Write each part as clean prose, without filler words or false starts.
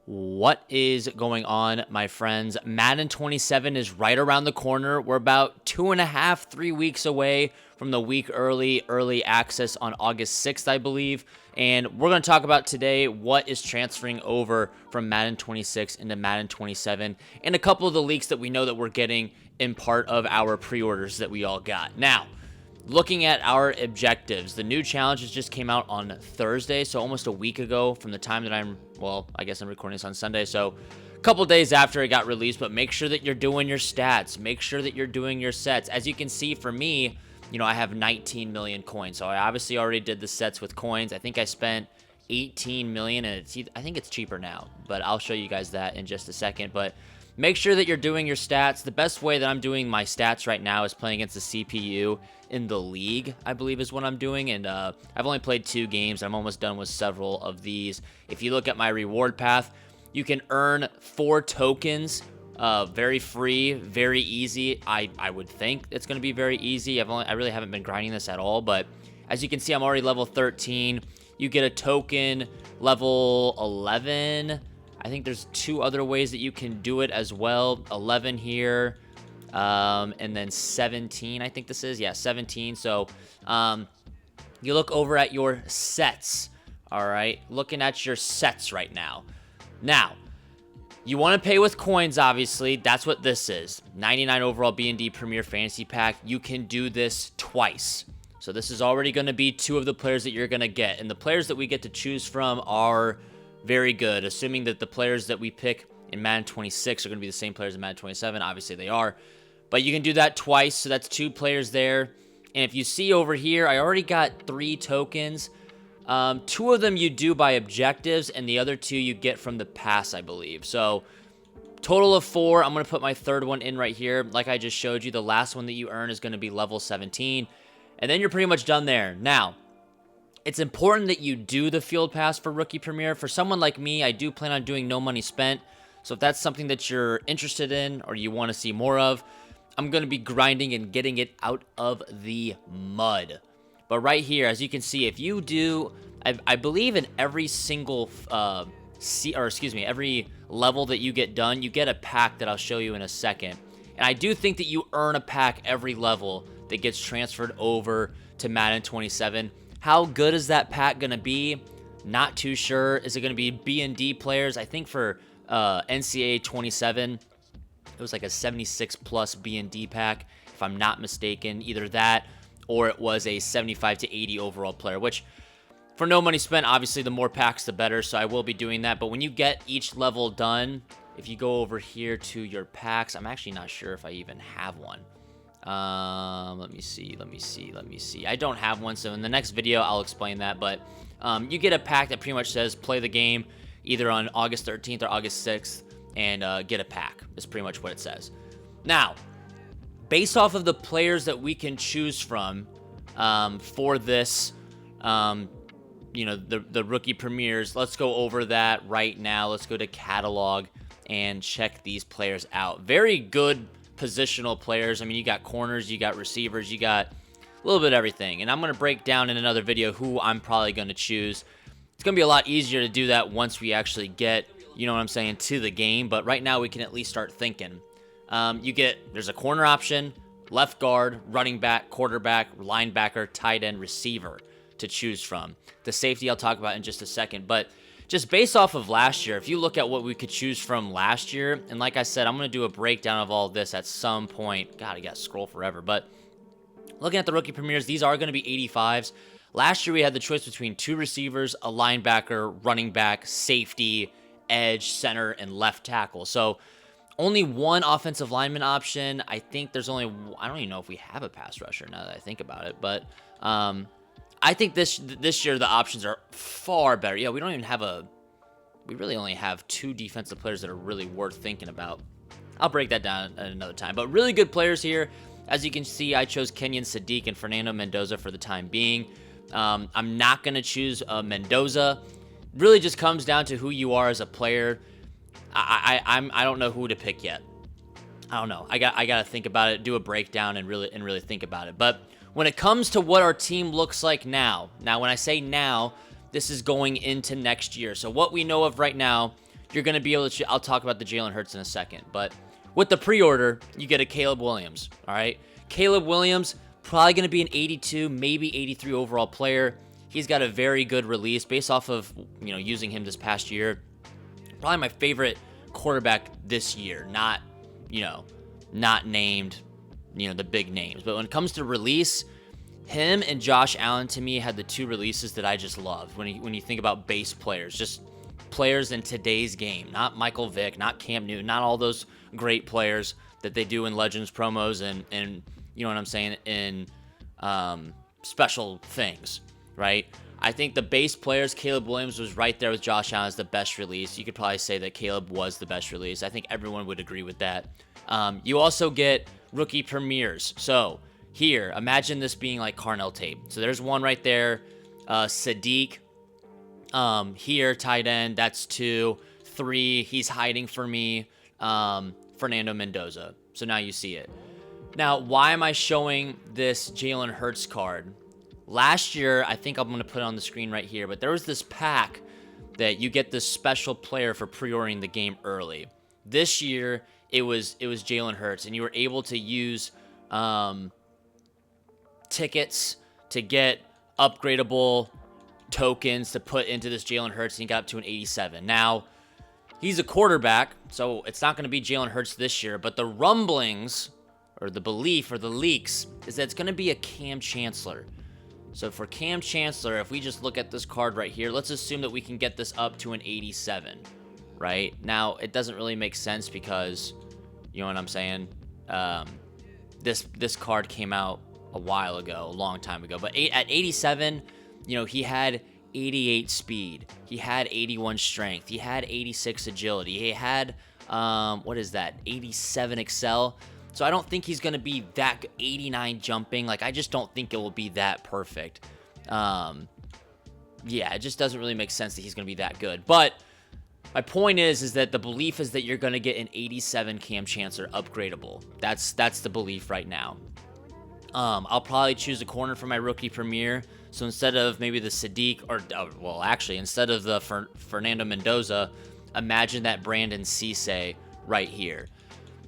What is going on, my friends? Madden 27 is right around the corner. We're about 2.5, 3 weeks away from the week early access on August 6th, I believe. And we're going to talk about today what is transferring over from Madden 26 into Madden 27 and a couple of the leaks that we know that we're getting in part of our pre-orders that we all got. Now, looking at our objectives, the new challenges just came out on Thursday, so almost a week ago from the time that I guess I'm recording this on Sunday, so a couple days after it got released. But make sure that you're doing your stats. Make sure that you're doing your sets. As you can see, for me, I have 19 million coins, so I obviously already did the sets with coins. I think I spent 18 million, and I think it's cheaper now, but I'll show you guys that in just a second. But make sure that you're doing your stats. The best way that I'm doing my stats right now is playing against the CPU in the league, I believe is what I'm doing. And I've only played 2 games. I'm almost done with several of these. If you look at my reward path, you can earn 4 tokens. Very free, very easy. I would think it's going to be very easy. I really haven't been grinding this at all, but as you can see, I'm already level 13. You get a token level 11. I think there's 2 other ways that you can do it as well. 11 here, and then 17, I think this is. Yeah, 17. So you look over at your sets, all right? Looking at your sets right now. Now, you want to pay with coins, obviously. That's what this is. 99 overall B&D Premier Fantasy Pack. You can do this twice. So this is already going to be 2 of the players that you're going to get. And the players that we get to choose from are very good, assuming that the players that we pick in Madden 26 are going to be the same players in Madden 27. Obviously, they are. But you can do that twice, so that's 2 players there. And if you see over here, I already got 3 tokens. 2 of them you do by objectives, and the other 2 you get from the pass, I believe. So, total of 4. I'm going to put my 3rd one in right here. Like I just showed you, the last one that you earn is going to be level 17. And then you're pretty much done there. Now, it's important that you do the field pass for Rookie Premier. For someone like me, I do plan on doing no money spent. So if that's something that you're interested in or you want to see more of, I'm going to be grinding and getting it out of the mud. But right here, as you can see, if you do, I believe in every single, every level that you get done, you get a pack that I'll show you in a second. And I do think that you earn a pack every level that gets transferred over to Madden 27. How good is that pack going to be? Not too sure. Is it going to be B&D players? I think for NCAA 27, it was like a 76 plus B&D pack, if I'm not mistaken. Either that or it was a 75 to 80 overall player, which for no money spent, obviously the more packs the better, so I will be doing that. But when you get each level done, if you go over here to your packs, I'm actually not sure if I even have one. Let me see. I don't have one, so in the next video, I'll explain that. But you get a pack that pretty much says play the game either on August 13th or August 6th and get a pack. That's pretty much what it says. Now, based off of the players that we can choose from for this, the rookie premieres, let's go over that right now. Let's go to catalog and check these players out. Very good positional players. I mean, you got corners, you got receivers, you got a little bit of everything. And I'm going to break down in another video who I'm probably going to choose. It's going to be a lot easier to do that once we actually get, to the game. But right now we can at least start thinking. There's a corner option, left guard, running back, quarterback, linebacker, tight end, receiver to choose from. The safety I'll talk about in just a second. But just based off of last year, if you look at what we could choose from last year, and like I said, I'm going to do a breakdown of all of this at some point. God, I got to scroll forever. But looking at the rookie premieres, these are going to be 85s. Last year, we had the choice between 2 receivers, a linebacker, running back, safety, edge, center, and left tackle. So only 1 offensive lineman option. I think there's only, I don't even know if we have a pass rusher now that I think about it. But I think this year the options are far better. Yeah, we really only have 2 defensive players that are really worth thinking about. I'll break that down at another time. But really good players here. As you can see, I chose Kenyon Sadiq and Fernando Mendoza for the time being. I'm not going to choose Mendoza. Really just comes down to who you are as a player. I don't know who to pick yet. I don't know. I got to think about it, do a breakdown, and really think about it. But when it comes to what our team looks like now, when I say now, this is going into next year. So what we know of right now, you're going to be able to, I'll talk about the Jalen Hurts in a second, but with the pre-order, you get a Caleb Williams, all right? Caleb Williams, probably going to be an 82, maybe 83 overall player. He's got a very good release based off of, using him this past year. Probably my favorite quarterback this year, not named, the big names. But when it comes to release, him and Josh Allen to me had the two releases that I just loved. When you think about base players, just players in today's game, not Michael Vick, not Cam Newton, not all those great players that they do in Legends promos and you know what I'm saying, in special things, right? I think the base players, Caleb Williams was right there with Josh Allen as the best release. You could probably say that Caleb was the best release. I think everyone would agree with that. You also get rookie premieres. So here, imagine this being like Carnell tape. So there's one right there. Sadiq. Here, tight end. That's 2. 3, he's hiding for me. Fernando Mendoza. So now you see it. Now, why am I showing this Jalen Hurts card? Last year, I think I'm going to put it on the screen right here, but there was this pack that you get this special player for pre-ordering the game early. This year, it was Jalen Hurts, and you were able to use tickets to get upgradable tokens to put into this Jalen Hurts, and he got up to an 87. Now, he's a quarterback, so it's not going to be Jalen Hurts this year, but the rumblings, or the belief, or the leaks, is that it's going to be a Cam Chancellor. So for Cam Chancellor, if we just look at this card right here, let's assume that we can get this up to an 87, right? Now, it doesn't really make sense because, you know what I'm saying? This card came out a while ago, a long time ago. But at 87, he had 88 speed. He had 81 strength. He had 86 agility. He had, 87 excel. So I don't think he's going to be that 89 jumping. Like, I just don't think it will be that perfect. It just doesn't really make sense that he's going to be that good. But my point is that the belief is that you're going to get an 87 Cam Chancellor upgradable. That's the belief right now. I'll probably choose a corner for my rookie premiere. So instead of maybe the Sadiq, instead of the Fernando Mendoza, imagine that Brandon Cisse right here.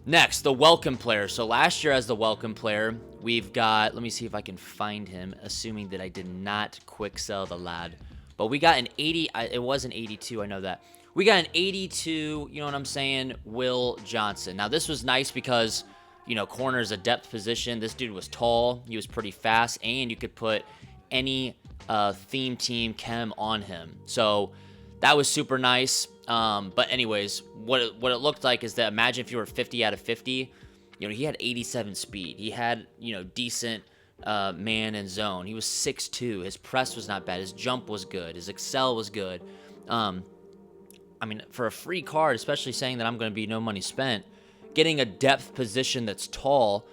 Next, the welcome player. So last year as the welcome player, we've got, let me see if I can find him, assuming that I did not quick sell the lad. But we got an 80, it was an 82, I know that. We got an 82, you know what I'm saying, Will Johnson. Now this was nice because, corner is a depth position. This dude was tall, he was pretty fast, and you could put any theme team chem on him. So that was super nice. But anyways, what it looked like is that imagine if you were 50 out of 50, he had 87 speed. He had, decent man and zone. He was 6'2". His press was not bad. His jump was good. His excel was good. For a free card, especially saying that I'm going to be no money spent, getting a depth position that's tall,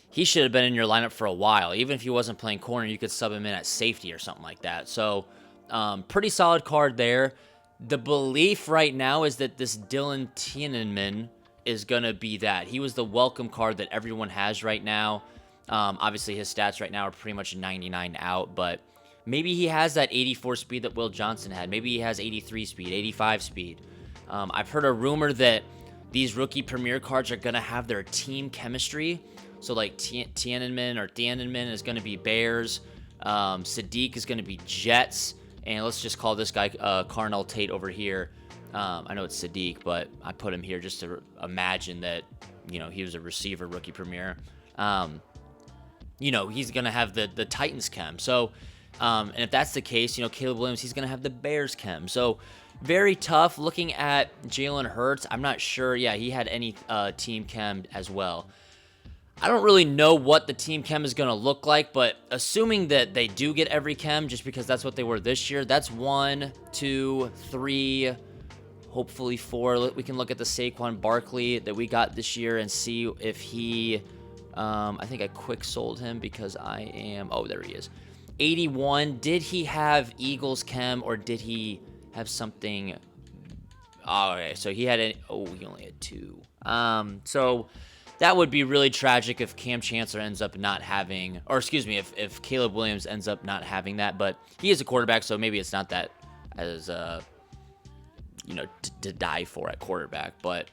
he should have been in your lineup for a while. Even if he wasn't playing corner, you could sub him in at safety or something like that. So, pretty solid card there. The belief right now is that this Dylan Tienenman is going to be that. He was the welcome card that everyone has right now. Obviously, his stats right now are pretty much 99 out, but maybe he has that 84 speed that Will Johnson had. Maybe he has 83 speed, 85 speed. I've heard a rumor that these rookie premier cards are going to have their team chemistry. So, like, Tienenman is going to be Bears. Sadiq is going to be Jets. And let's just call this guy Carnell Tate over here. I know it's Sadiq, but I put him here just to imagine that, he was a receiver rookie premier. He's going to have the Titans chem. So, and if that's the case, Caleb Williams, he's going to have the Bears chem. So, very tough. Looking at Jalen Hurts, I'm not sure. Yeah, he had any team chem as well. I don't really know what the team chem is going to look like, but assuming that they do get every chem just because that's what they were this year, that's 1, 2, 3, hopefully 4. We can look at the Saquon Barkley that we got this year and see if he, I think I quick sold him because there he is. 81, did he have Eagles chem or did he have something? Oh, okay, so he only had 2. So that would be really tragic if Cam Chancellor ends up not having, or excuse me, if Caleb Williams ends up not having that. But he is a quarterback, so maybe it's not that as to die for at quarterback. But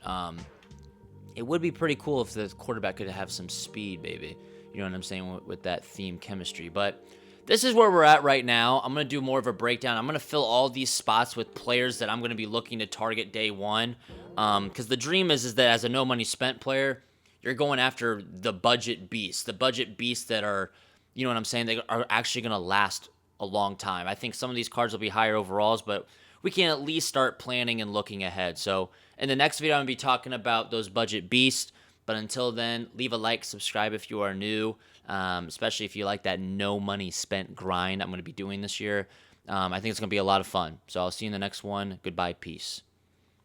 it would be pretty cool if the quarterback could have some speed, baby. You know what I'm saying, with that theme chemistry. But this is where we're at right now. I'm going to do more of a breakdown. I'm going to fill all these spots with players that I'm going to be looking to target day one. Because the dream is that as a no money spent player, you're going after the budget beasts that are, you know what I'm saying, they are actually going to last a long time. I think some of these cards will be higher overalls, but we can at least start planning and looking ahead. So in the next video, I'm going to be talking about those budget beasts. But until then, leave a like, subscribe if you are new, especially if you like that no money spent grind I'm going to be doing this year. I think it's going to be a lot of fun. So I'll see you in the next one. Goodbye. Peace.